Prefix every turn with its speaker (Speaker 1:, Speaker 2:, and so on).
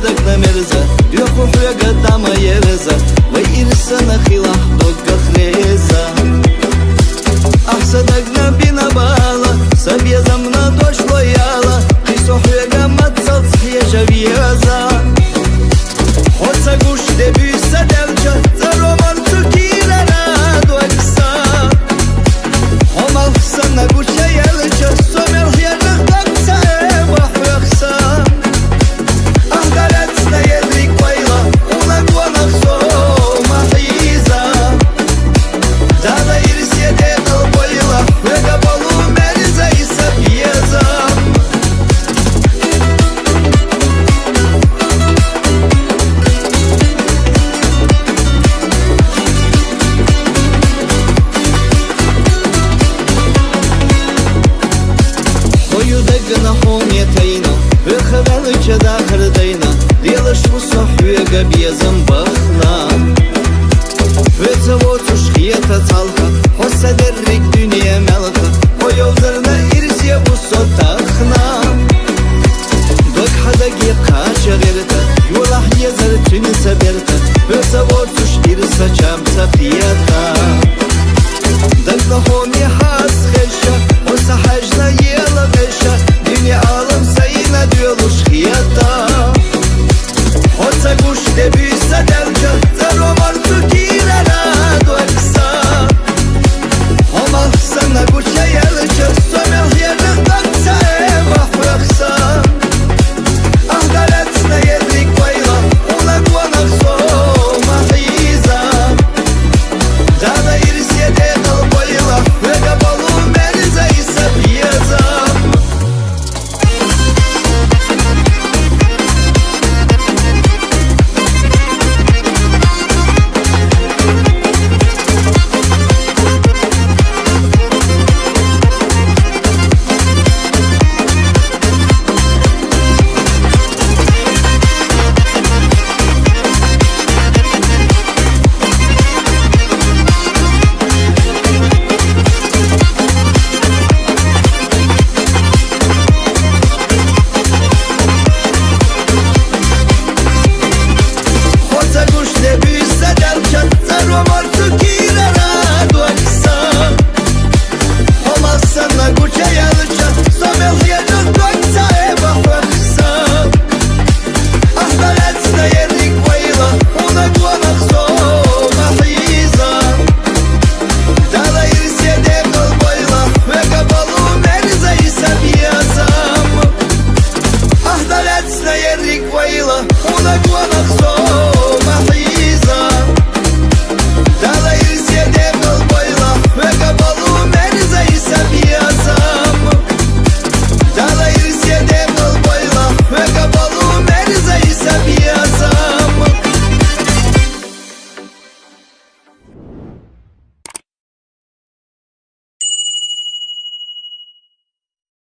Speaker 1: صدق نمرزة يوخو حوغة داما يرزة ويرسنا خلاح دوغة خريزة صدقنا بنا بالا سبيا زمنا دوش لويالا قيسو حوغة متصل صحية جويزة حوصا قوش دبيسة دلجة زرو مرتو كيرنا دوغسا هما الخصنا قوشة يلجة سومر هيرنخ دوغسا وحوغسا أهدالتنا يدريك ويلا ونك ونخصو محيزة دادا يرس يديك البويلة ويقبلو مرزة يسابيزة Хою дегна хомья тайна выховала чада хардайна делаешь вусох вега безом бахна Вецавот ушхиета цалха хоса деррик dünya melха Хоёвзарна ирсия вусотахна Док хадаги кача верта Юлах езар тюни саберта Вецавот уш ирса чамца пията Дегна хомья хас хэша Хоса хажна ела гэша Dünya alım sayına diyorluş hiyata Hoca kuş debüyse devca Zero martu kirana duaksa Homa sana kuşa yelca Somel yerlik baksa evah bıraksa Ahdaretna yedrik vayla Unak vanak soma hiza Dada iris yede kalbayla Ve kabalu merize ise piyeza Una guana